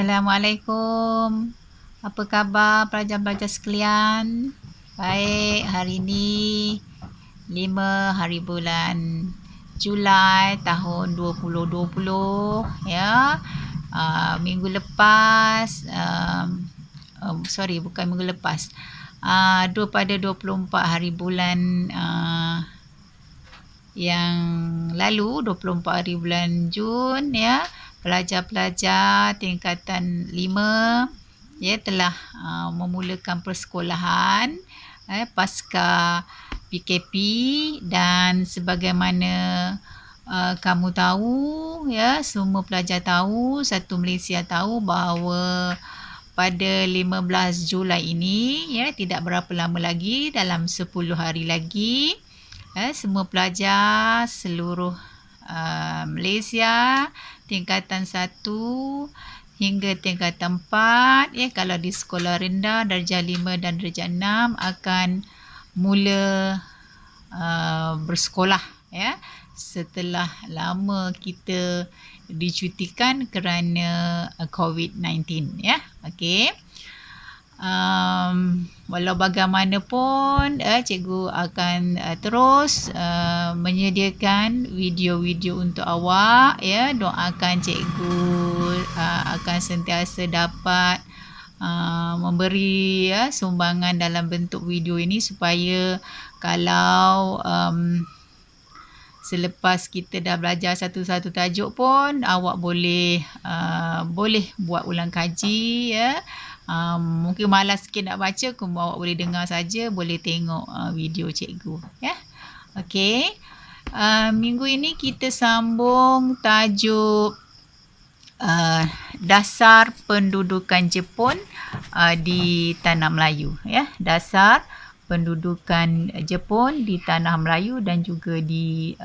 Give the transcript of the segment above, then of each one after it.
Assalamualaikum. Apa khabar pelajar-pelajar sekalian? Baik, hari ini 5 hari bulan Julai tahun 2020 ya. Minggu lepas bukan minggu lepas. Pada 24 hari bulan yang lalu, 24 hari bulan Jun ya, pelajar-pelajar tingkatan 5 ya telah memulakan persekolahan pasca PKP, dan sebagaimana kamu tahu ya, semua pelajar tahu, satu Malaysia tahu bahawa pada 15 Julai ini ya, tidak berapa lama lagi, dalam 10 hari lagi semua pelajar seluruh Malaysia tingkatan 1 hingga tingkatan 4 ya, kalau di sekolah rendah darjah 5 dan darjah 6 akan mula bersekolah ya, setelah lama kita dicutikan kerana COVID-19 ya. Okey. Walau bagaimanapun cikgu akan terus menyediakan video-video untuk awak ya. Doakan cikgu akan sentiasa dapat memberi sumbangan dalam bentuk video ini, supaya kalau selepas kita dah belajar satu-satu tajuk pun awak boleh buat ulang kaji ya. Mungkin malas sikit nak baca, awak boleh dengar saja, boleh tengok video cikgu ya. Okey. Minggu ini kita sambung tajuk dasar pendudukan Jepun di Tanah Melayu ya. Dasar pendudukan Jepun di Tanah Melayu dan juga di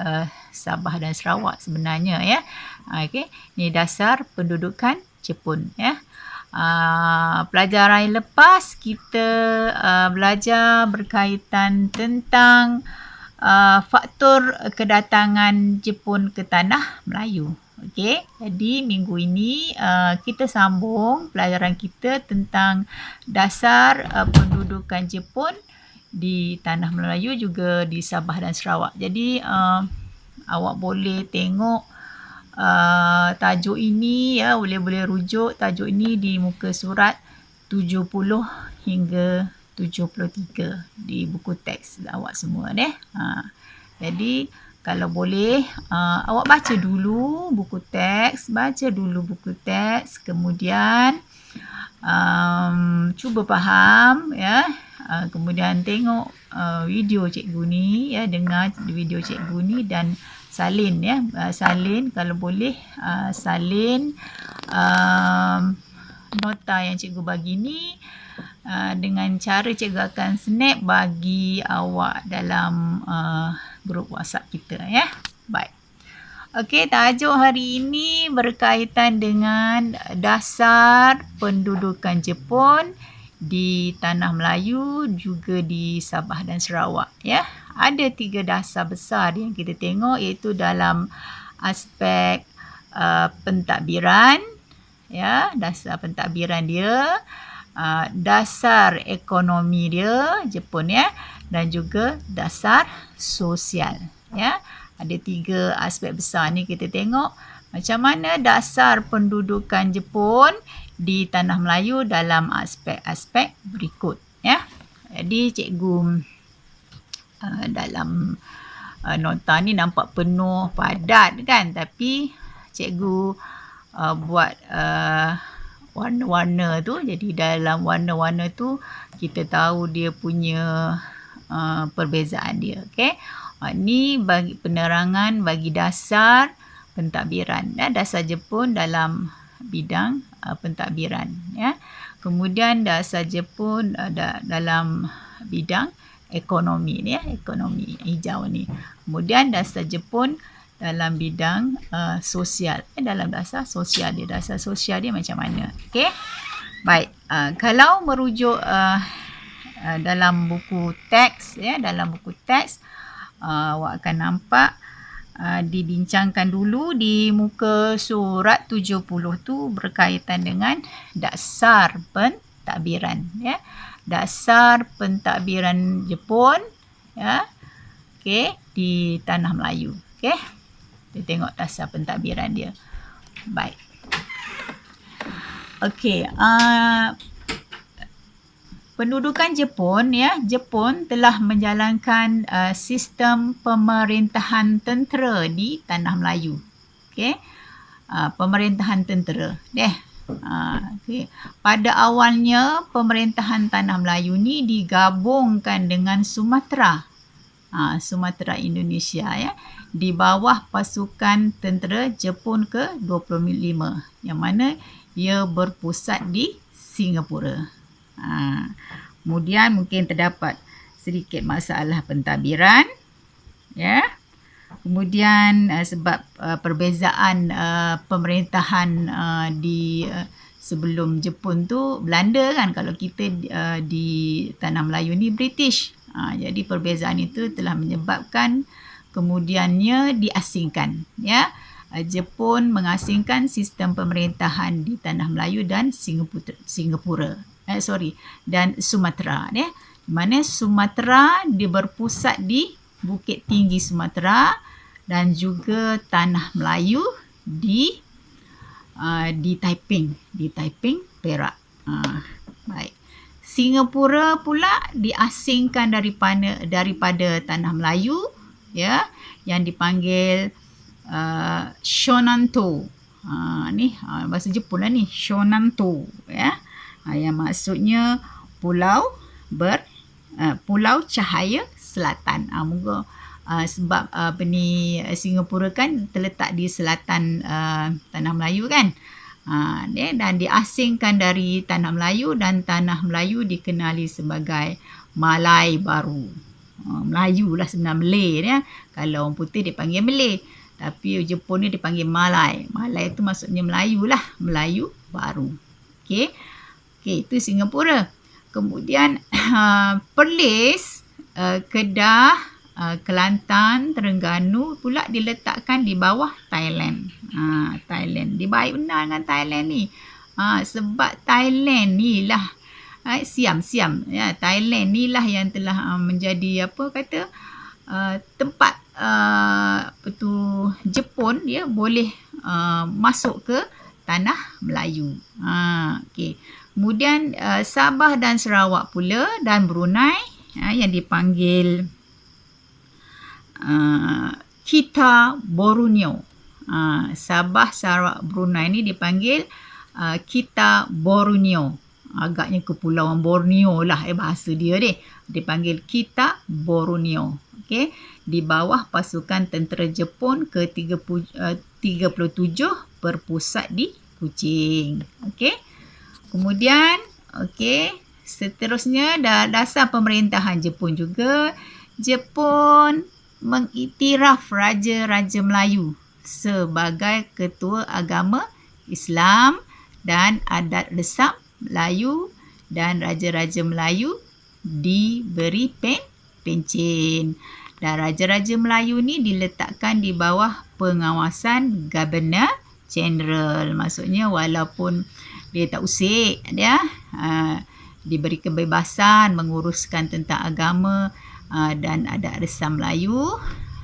Sabah dan Sarawak sebenarnya ya. Okey, ini dasar pendudukan Jepun ya. Pelajaran yang lepas kita belajar berkaitan tentang faktor kedatangan Jepun ke Tanah Melayu. Okey, jadi minggu ini kita sambung pelajaran kita tentang dasar pendudukan Jepun di Tanah Melayu juga di Sabah dan Sarawak. Jadi awak boleh tengok tajuk ini ya, boleh rujuk tajuk ini di muka surat 70 hingga 73 di buku teks awak semua deh. Jadi kalau boleh awak baca dulu buku teks, kemudian cuba faham ya, kemudian tengok video cikgu ni ya, dengar video cikgu ni dan salin ya, salin kalau boleh salin nota yang cikgu bagi ni dengan cara cikgu akan snap bagi awak dalam grup WhatsApp kita ya. Baik. Okey, tajuk hari ini berkaitan dengan dasar pendudukan Jepun di Tanah Melayu juga di Sabah dan Sarawak ya. Ada 3 dasar besar yang kita tengok, iaitu dalam aspek pentadbiran ya, dasar pentadbiran dia, dasar ekonomi dia Jepun ya, dan juga dasar sosial ya. Ada 3 aspek besar ni kita tengok macam mana dasar pendudukan Jepun di Tanah Melayu dalam aspek-aspek berikut ya. Jadi cikgu dalam nota ni nampak penuh padat kan, tapi cikgu buat warna-warna tu. Jadi dalam warna-warna tu kita tahu dia punya perbezaan dia. Okey. Ni bagi penerangan bagi dasar pentadbiran ya, dasar Jepun dalam bidang pentadbiran ya. Kemudian dasar Jepun dalam bidang ekonomi ni ya, ekonomi hijau ni. Kemudian dasar Jepun dalam bidang sosial. Dalam dasar sosial dia macam mana? Okey. Baik. Kalau merujuk dalam buku teks ya, awak akan nampak dibincangkan dulu di muka surat 70 tu berkaitan dengan dasar pentadbiran, ya. Dasar pentadbiran Jepun, ya. Okey, di tanah Melayu. Okey. Kita tengok dasar pentadbiran dia. Baik. Okey, pendudukan Jepun, ya, Jepun telah menjalankan sistem pemerintahan tentera di tanah Melayu. Okey. Pemerintahan tentera, okay. Pada awalnya pemerintahan tanah Melayu ni digabungkan dengan Sumatera. Sumatera Indonesia, ya, di bawah pasukan tentera Jepun ke-25 yang mana ia berpusat di Singapura. Kemudian mungkin terdapat sedikit masalah pentadbiran, ya. Kemudian sebab perbezaan pemerintahan di sebelum Jepun tu Belanda kan, kalau kita di tanah Melayu ni British. Jadi perbezaan itu telah menyebabkan kemudiannya diasingkan, ya. Jepun mengasingkan sistem pemerintahan di tanah Melayu dan dan Sumatera, ya. Di mana Sumatera dia berpusat di Bukit Tinggi Sumatera dan juga tanah Melayu di Taiping, Perak. Baik. Singapura pula diasingkan daripada tanah Melayu, ya, yang dipanggil Shonanto. Ni bahasa Jepun lah ni, Shonanto, ya. Yang maksudnya pulau cahaya selatan. Moga sebab Singapura kan terletak di selatan tanah Melayu kan. Dan diasingkan dari tanah Melayu, dan tanah Melayu dikenali sebagai Malai Baru. Melayu lah sebenarnya, Malay, ya. Kalau orang putih dipanggil Malay, tapi Jepun ni dipanggil Malai. Malai itu maksudnya Melayu lah, Melayu Baru. Okey, itu Singapura. Kemudian Perlis, Kedah, Kelantan, Terengganu pula diletakkan di bawah Thailand. Thailand. Dia baik benar dengan Thailand ni. Sebab Thailand ni lah siam. Ya, Thailand ni lah yang telah menjadi tempat Jepun dia boleh masuk ke tanah Melayu. Okey. Kemudian Sabah dan Sarawak pula, dan Brunei, yang dipanggil Kita Borneo. Sabah, Sarawak, Brunei ni dipanggil Kita Borneo. Agaknya kepulauan Borneo lah bahasa dia dipanggil Kita Borneo. Okey, di bawah pasukan tentera Jepun ke-37 berpusat di Kuching. Okey. Kemudian, seterusnya dasar pemerintahan Jepun juga. Jepun mengiktiraf Raja-Raja Melayu sebagai ketua agama Islam dan adat resam Melayu, dan Raja-Raja Melayu diberi pencen. Dan Raja-Raja Melayu ni diletakkan di bawah pengawasan Governor General. Maksudnya walaupun dia tak usik, dia diberi kebebasan menguruskan tentang agama dan adat resam Melayu,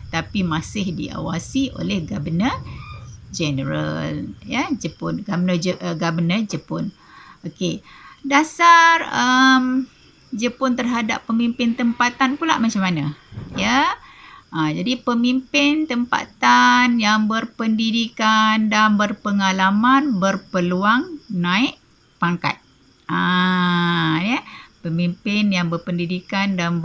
tapi masih diawasi oleh Governor General, ya, Jepun, Governor Jepun. Okey. Dasar Jepun terhadap pemimpin tempatan pula macam mana? Ya. Jadi pemimpin tempatan yang berpendidikan dan berpengalaman berpeluang naik pangkat. Ya. Pemimpin yang berpendidikan dan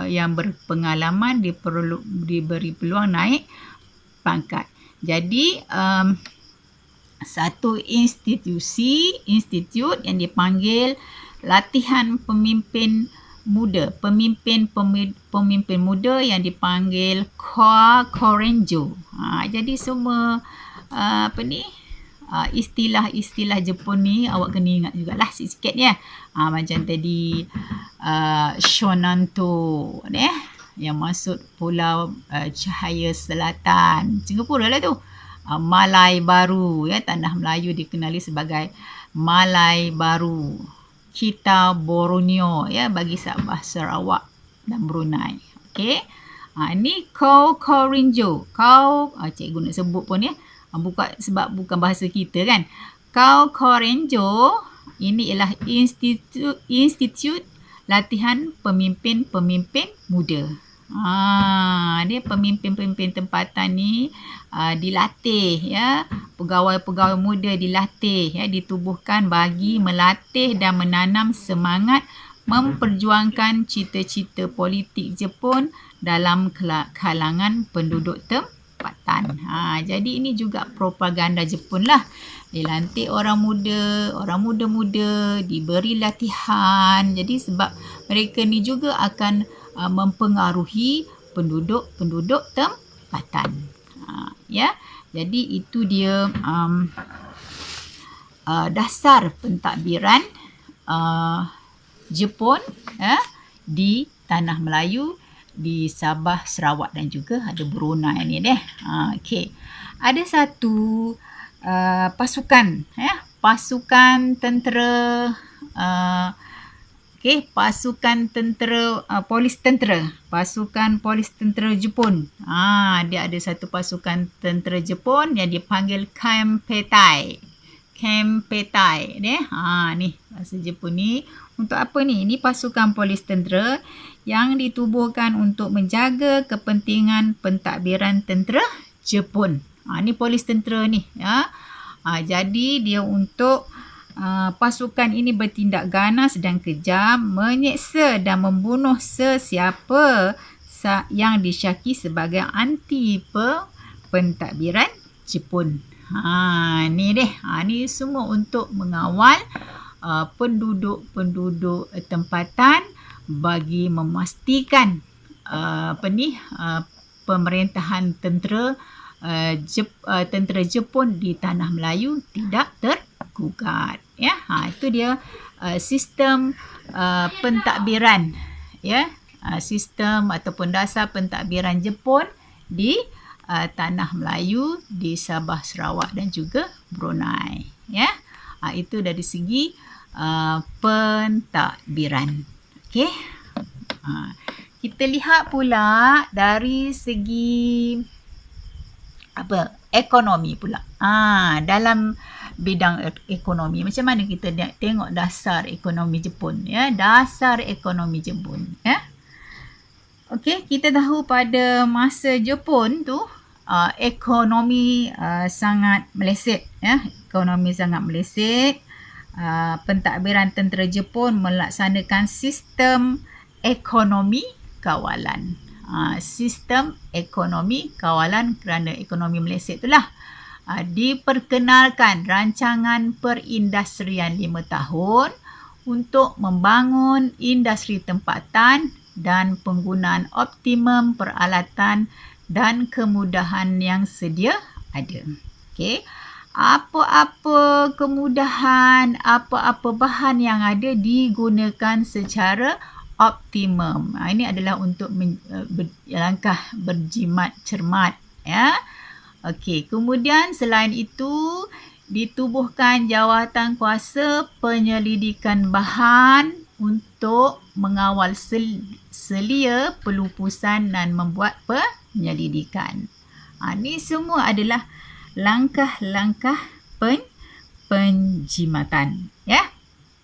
yang berpengalaman diberi peluang naik pangkat. Jadi satu institut yang dipanggil latihan pemimpin muda, pemimpin muda yang dipanggil Korenjo. Jadi semua istilah-istilah Jepun ni awak kena ingat jugalah sikit ya. Macam tadi Shonanto, yang maksud Pulau Cahaya Selatan. Singapura lah tu. Malai Baru, ya, tanah Melayu dikenali sebagai Malai Baru. Kita Borneo, ya, bagi Sabah, Sarawak dan Brunei. Okey. Ni Kau Korinjo. Cikgu nak sebut pun, ya. Sebab bukan bahasa kita kan. Kau Korinjo ini ialah institut latihan pemimpin-pemimpin muda. Dia pemimpin-pemimpin tempatan ni dilatih, ya. Pegawai-pegawai muda dilatih, ya, ditubuhkan bagi melatih dan menanam semangat memperjuangkan cita-cita politik Jepun dalam kalangan penduduk tempatan. Jadi ini juga propaganda Jepun lah. Dilantik orang muda-muda, diberi latihan. Jadi sebab mereka ni juga akan mempengaruhi penduduk tempatan. Ya. Jadi itu dia dasar pentadbiran Jepun di Tanah Melayu, di Sabah, Sarawak dan juga ada Brunei ni deh. Okey. Ada satu pasukan, ya, pasukan tentera pasukan tentera polis tentera Jepun. Dia ada satu pasukan tentera Jepun yang dipanggil Kempeitai deh. Ni bahasa Jepun ni. Untuk apa ni? Ini pasukan polis tentera yang ditubuhkan untuk menjaga kepentingan pentadbiran tentera Jepun. Ni polis tentera ni, ya. Jadi dia untuk pasukan ini bertindak ganas dan kejam, menyeksa dan membunuh sesiapa yang disyaki sebagai anti pentadbiran Jepun. Ni deh. Ni semua untuk mengawal penduduk tempatan bagi memastikan pemerintahan tentera Jepun di Tanah Melayu tidak tergugat, ya. Itu dia sistem pentadbiran, ya, sistem ataupun dasar pentadbiran Jepun di Tanah Melayu, di Sabah, Sarawak dan juga Brunei, ya. Itu dari segi pentadbiran. Okey. Kita lihat pula dari segi ekonomi pula. Dalam bidang ekonomi, macam mana kita tengok dasar ekonomi Jepun, ya, dasar ekonomi Jepun, ya. Okey, kita tahu pada masa Jepun tu ekonomi sangat meleset, ya. Ekonomi sangat meleset. Pentadbiran tentera Jepun melaksanakan sistem ekonomi kawalan. Sistem ekonomi kawalan kerana ekonomi meleset itulah. Diperkenalkan rancangan perindustrian 5 tahun untuk membangun industri tempatan dan penggunaan optimum peralatan dan kemudahan yang sedia ada. Okey. Apa-apa kemudahan, apa-apa bahan yang ada digunakan secara optimum. Ini adalah untuk langkah berjimat cermat, ya. Okey, kemudian selain itu ditubuhkan jawatan kuasa penyelidikan bahan untuk mengawal selia pelupusan dan membuat penyelidikan. Ini semua adalah langkah-langkah penjimatan, ya.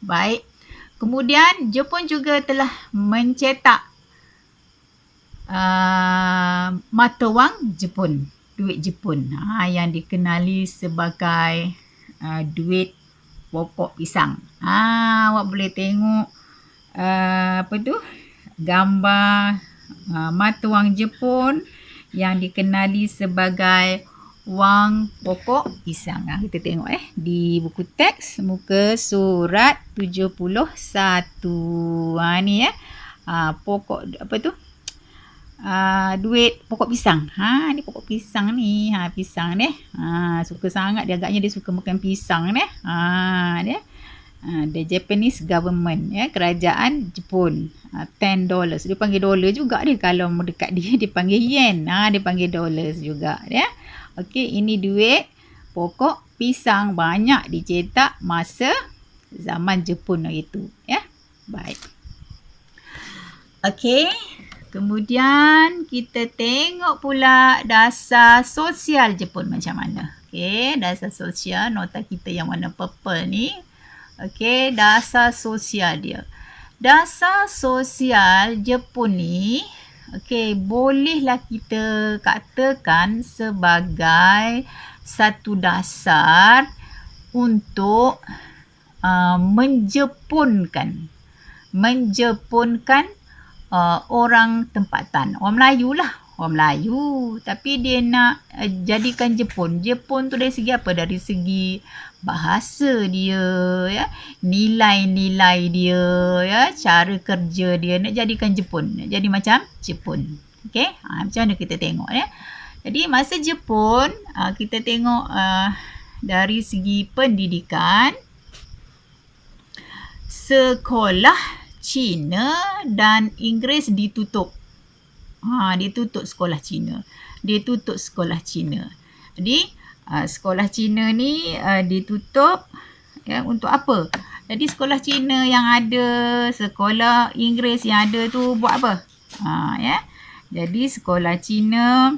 Baik. Kemudian Jepun juga telah mencetak mata wang Jepun, duit Jepun, yang dikenali sebagai duit pokok pisang. Awak boleh tengok gambar mata wang Jepun yang dikenali sebagai wang pokok pisang. Kita tengok di buku teks muka surat 71. Ni ya. Pokok duit pokok pisang. Ni pokok pisang ni. Pisang ni. Suka sangat dia, agaknya dia suka makan pisang ni. Dia. The Japanese government, ya, kerajaan Jepun. $10. Dia panggil dolar juga dia. Kalau dekat dia panggil yen. Dia panggil dollars juga, ya. Okey, ini duit pokok pisang, banyak dicetak masa zaman Jepun itu, ya. Baik. Okey. Kemudian kita tengok pula dasar sosial Jepun macam mana. Okey, dasar sosial nota kita yang warna purple ni. Okey, dasar sosial dia. Dasar sosial Jepun ni, okey, bolehlah kita katakan sebagai satu dasar untuk menjepunkan orang tempatan. Orang Melayu lah. Orang Melayu. Tapi dia nak jadikan Jepun. Jepun tu dari segi apa? Dari segi bahasa dia, ya, nilai-nilai dia, ya, cara kerja dia, nak jadikan Jepun. Nak jadi macam Jepun. Okey? Macam mana kita tengok, ya. Jadi masa Jepun, kita tengok dari segi pendidikan, sekolah Cina dan Inggeris ditutup. Ditutup sekolah Cina. Ditutup sekolah Cina. Jadi, sekolah Cina ni ditutup, ya, untuk apa? Jadi, sekolah Cina yang ada, sekolah Inggeris yang ada tu buat apa? Ya. Jadi, sekolah Cina,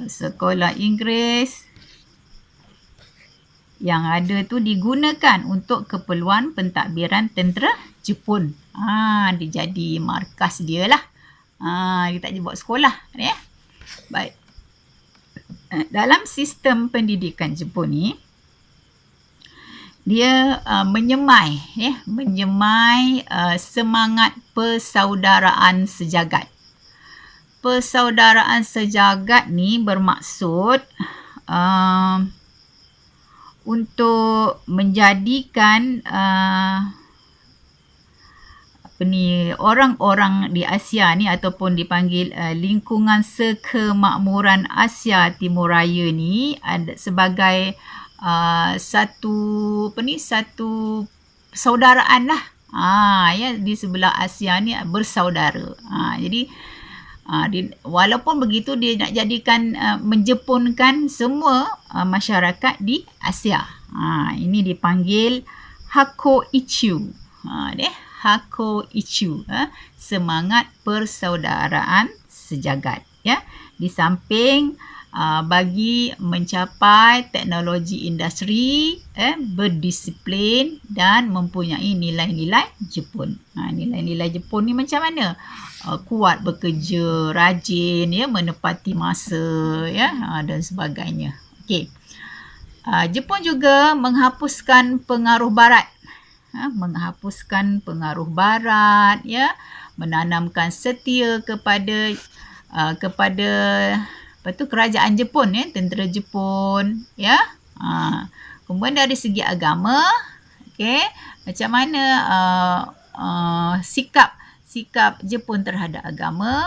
sekolah Inggeris yang ada tu digunakan untuk keperluan pentadbiran tentera Jepun. Dia jadi markas dia lah. Dia tak buat sekolah, ya. Baik. Dalam sistem pendidikan Jepun ni, dia menyemai semangat persaudaraan sejagat. Persaudaraan sejagat ni bermaksud untuk menjadikan orang-orang di Asia ni ataupun dipanggil lingkungan sekemakmuran Asia Timur Raya ni sebagai satu persaudaraan lah. Ya, di sebelah Asia ni bersaudara. Jadi walaupun begitu dia nak jadikan menjepunkan semua masyarakat di Asia. Ini dipanggil Hakoichu. Hakoichu, semangat persaudaraan sejagat, ya. Di samping bagi mencapai teknologi industri, berdisiplin dan mempunyai nilai-nilai Jepun. Nilai-nilai Jepun ni macam mana? Kuat bekerja, rajin, ya, menepati masa, ya, dan sebagainya. Okey. Jepun juga menghapuskan pengaruh barat. Ya, menanamkan setia kepada kerajaan Jepun, ya, tentera Jepun, ya. Kemudian dari segi agama, okey, macam mana sikap Jepun terhadap agama?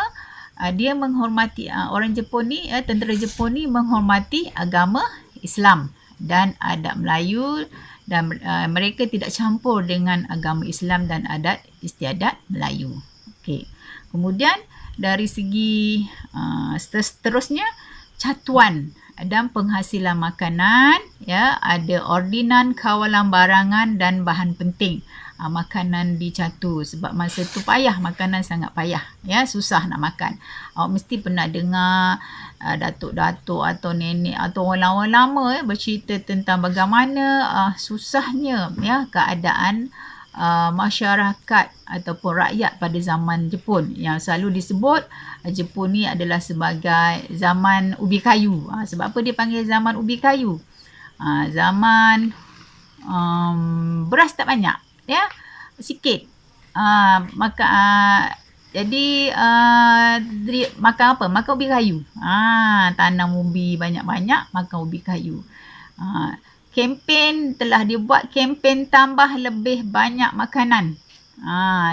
Dia menghormati orang Jepun ni, tentera Jepun ni menghormati agama Islam dan adat Melayu, dan mereka tidak campur dengan agama Islam dan adat istiadat Melayu. Okey. Kemudian dari segi seterusnya, catuan dan penghasilan makanan, ya, ada ordinan kawalan barangan dan bahan penting. Makanan dicatu sebab masa tu payah, makanan sangat payah, ya, susah nak makan. Awak mesti pernah dengar datuk-datuk atau nenek atau orang lama, bercerita tentang bagaimana susahnya, ya, keadaan masyarakat ataupun rakyat pada zaman Jepun, yang selalu disebut Jepun ni adalah sebagai zaman ubi kayu. Sebab apa dia panggil zaman ubi kayu? Zaman beras tak banyak, ya, sikit. Jadi makan apa? Makan ubi kayu. Tanam ubi banyak-banyak, makan ubi kayu. Kempen telah dibuat, kempen tambah lebih banyak makanan.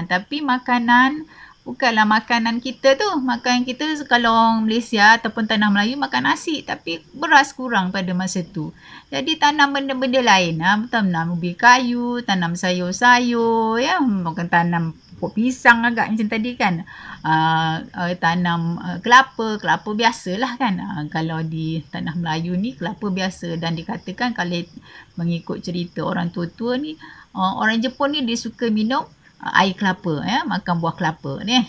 Tapi makanan Bukanlah makanan kita tu. Makanan kita kalau orang Malaysia ataupun tanah Melayu makan nasi. Tapi beras kurang pada masa tu. Jadi tanam benda-benda lain. Tanam ubi kayu, tanam sayur-sayur. Ya, bukan tanam pokok pisang agak macam tadi kan. Tanam kelapa biasalah kan. Kalau di tanah Melayu ni kelapa biasa. Dan dikatakan kalau mengikut cerita orang tua-tua ni, orang Jepun ni dia suka minum air kelapa, ya, makan buah kelapa ni.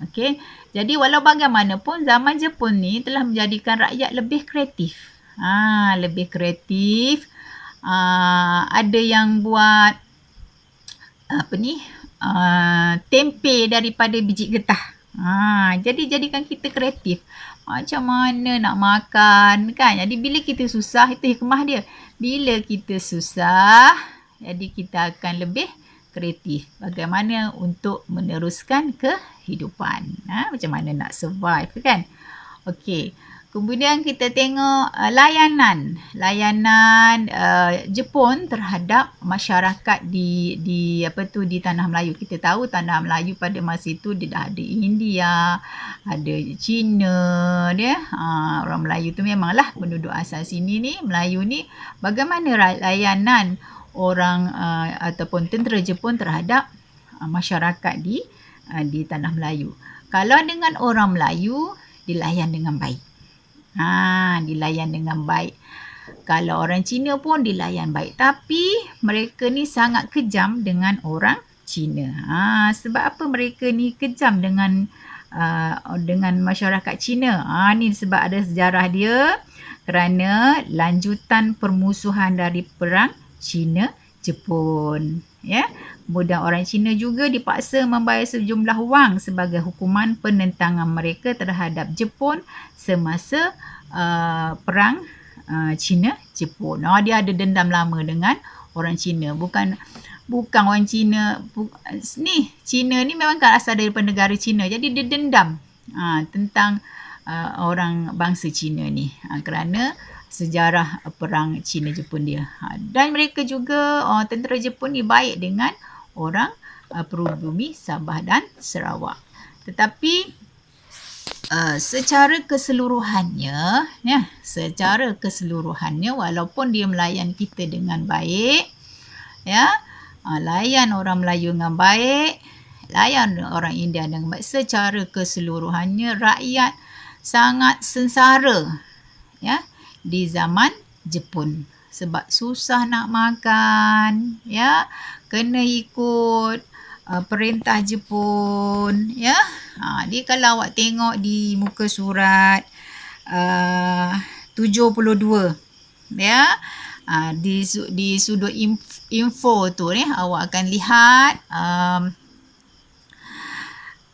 Okey. Jadi walau bagaimanapun zaman Jepun ni telah menjadikan rakyat lebih kreatif. Lebih kreatif. Ada yang buat tempe daripada biji getah. Jadi jadikan kita kreatif. Macam mana nak makan kan? Jadi bila kita susah, itu hikmah dia. Bila kita susah, jadi kita akan lebih kreatif. Bagaimana untuk meneruskan kehidupan. Macam mana nak survive kan? Okey. Kemudian kita tengok layanan Jepun terhadap masyarakat di Tanah Melayu. Kita tahu Tanah Melayu pada masa itu dia dah ada India, ada Cina dia. Orang Melayu tu memanglah penduduk asal sini ni, Melayu ni. Bagaimana layanan orang ataupun tentera Jepun terhadap masyarakat di Tanah Melayu? Kalau dengan orang Melayu dilayan dengan baik. Dilayan dengan baik. Kalau orang Cina pun dilayan baik. Tapi mereka ni sangat kejam dengan orang Cina. Sebab apa mereka ni kejam dengan masyarakat Cina? Ni sebab ada sejarah dia. Kerana lanjutan permusuhan dari perang Cina-Jepun. Ya. Kemudian orang Cina juga dipaksa membayar sejumlah wang sebagai hukuman penentangan mereka terhadap Jepun semasa perang Cina-Jepun. Dia ada dendam lama dengan orang Cina. Bukan orang Cina. Cina ni memang kan asal daripada negara Cina. Jadi dia dendam tentang orang bangsa Cina ni. Kerana sejarah perang Cina-Jepun dia. Dan mereka juga, tentera Jepun ni baik dengan orang perubumi Sabah dan Sarawak. Tetapi secara keseluruhannya walaupun dia melayan kita dengan baik, ya, layan orang Melayu dengan baik, layan orang India dengan baik, secara keseluruhannya rakyat sangat sengsara, ya, di zaman Jepun. Sebab susah nak makan, ya, kena ikut perintah Jepun, ya. Dia kalau awak tengok di muka surat 72, ya, di sudut info tu ni awak akan lihat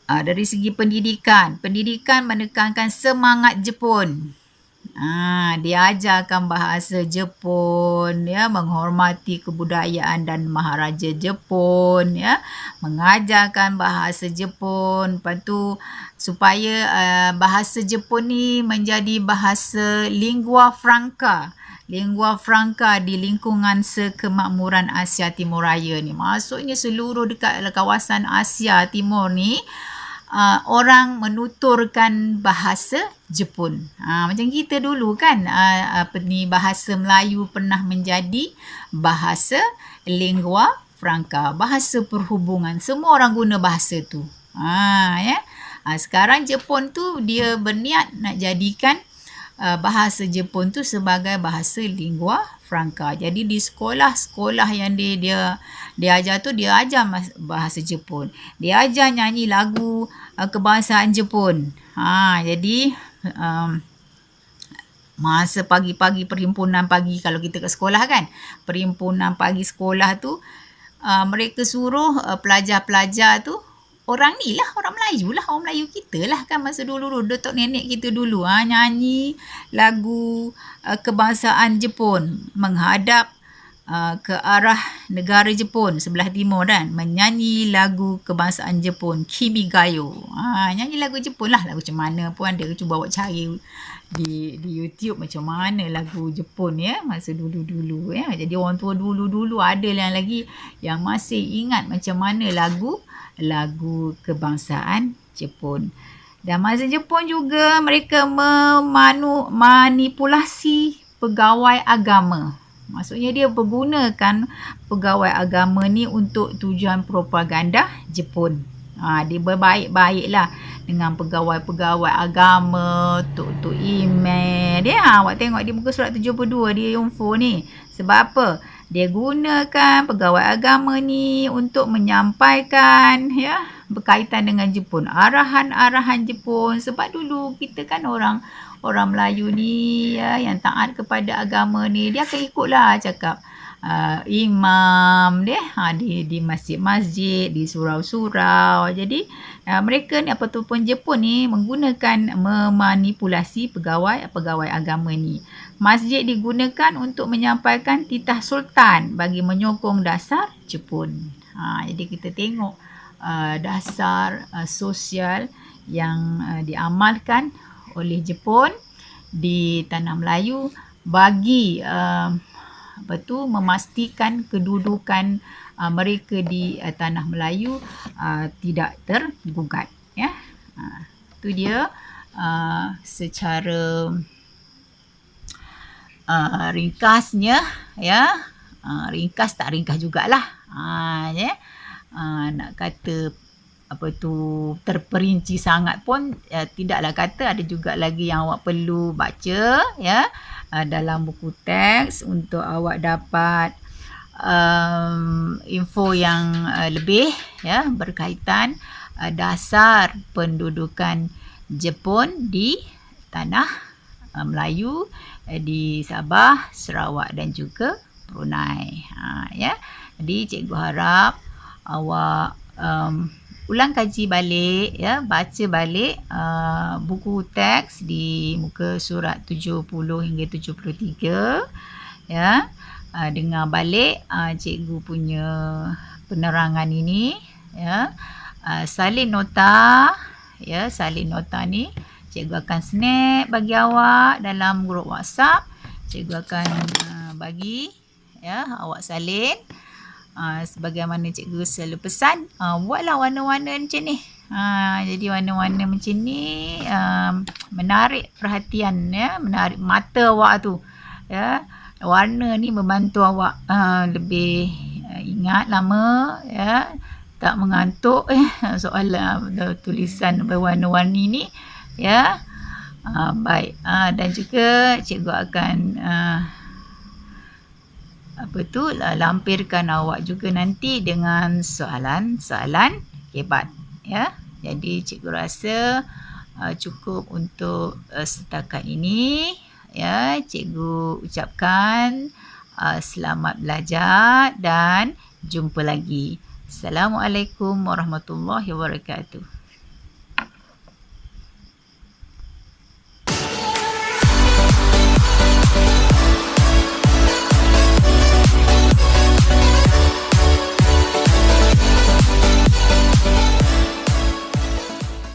dari segi pendidikan menekankan semangat Jepun. Diajarkan bahasa Jepun, ya, menghormati kebudayaan dan Maharaja Jepun, ya, mengajarkan bahasa Jepun. Lepas tu supaya bahasa Jepun ni menjadi bahasa lingua franca di lingkungan sekemakmuran Asia Timur Raya ni. Maksudnya seluruh dekat kawasan Asia Timur ni orang menuturkan bahasa Jepun. Macam kita dulu kan, bahasa Melayu pernah menjadi bahasa lingua franca, bahasa perhubungan. Semua orang guna bahasa tu. Ya. Sekarang Jepun tu dia berniat nak jadikan bahasa Jepun tu sebagai bahasa lingua franca. Jadi di sekolah yang dia ajar tu, dia ajar bahasa Jepun. Dia ajar nyanyi lagu kebangsaan Jepun. Jadi masa pagi-pagi perhimpunan pagi, kalau kita ke sekolah kan, perhimpunan pagi sekolah tu, mereka suruh pelajar-pelajar tu orang ni lah, orang Melayu lah, orang Melayu kita lah kan masa dulu, datuk nenek kita dulu nyanyi lagu kebangsaan Jepun menghadap ke arah negara Jepun sebelah timur kan, menyanyi lagu kebangsaan Jepun, Kimi Gayo. Nyanyi lagu Jepun lah, lagu macam mana pun ada, cuba awak cari di YouTube macam mana lagu Jepun ya masa dulu-dulu ya. Jadi orang tua dulu-dulu ada yang lagi yang masih ingat macam mana lagu kebangsaan Jepun. Dan masa Jepun juga mereka memanipulasi pegawai agama. Maksudnya dia menggunakan pegawai agama ni untuk tujuan propaganda Jepun. Dia berbaik-baiklah dengan pegawai-pegawai agama, Tok Ime. Dia awak tengok di muka surat 72 dia info ni. Sebab apa? Dia gunakan pegawai agama ni untuk menyampaikan ya berkaitan dengan Jepun, arahan-arahan Jepun. Sebab dulu kita kan orang Melayu ni ya yang taat kepada agama ni, dia akan ikutlah cakap imam dia di masjid-masjid, di surau-surau. Jadi mereka ni ataupun Jepun ni menggunakan memanipulasi pegawai agama ni. Masjid digunakan untuk menyampaikan titah sultan bagi menyokong dasar Jepun. Jadi kita tengok dasar sosial yang diamalkan oleh Jepun di tanah Melayu bagi memastikan kedudukan mereka di tanah Melayu tidak tergugat ya. Itu dia secara ringkasnya ya. Ringkas tak ringkas jugalah. Ya. Nak kata terperinci sangat pun tidaklah kata. Ada juga lagi yang awak perlu baca ya dalam buku teks untuk awak dapat info yang lebih ya berkaitan dasar pendudukan Jepun di tanah Melayu di Sabah, Sarawak dan juga Brunei. Ya. Jadi cikgu harap awak ulang kaji balik ya, baca balik buku teks di muka surat 70 hingga 73 ya. Dengar balik cikgu punya penerangan ini ya. Salin nota ya, salin nota ni cikgu akan snap bagi awak dalam grup WhatsApp. Cikgu akan bagi ya, awak salin. Sebagaimana cikgu selalu pesan, buatlah warna-warna macam ni. Jadi warna-warna macam ni menarik perhatian ya, menarik mata awak tu. Ya, warna ni membantu awak lebih ingat lama ya, tak mengantuk soalan tulisan berwarna-warni ni ya. Baik, dan juga cikgu akan lampirkan awak juga nanti dengan soalan-soalan hebat ya. Jadi cikgu rasa cukup untuk setakat ini ya. Cikgu ucapkan selamat belajar dan jumpa lagi. Assalamualaikum warahmatullahi wabarakatuh.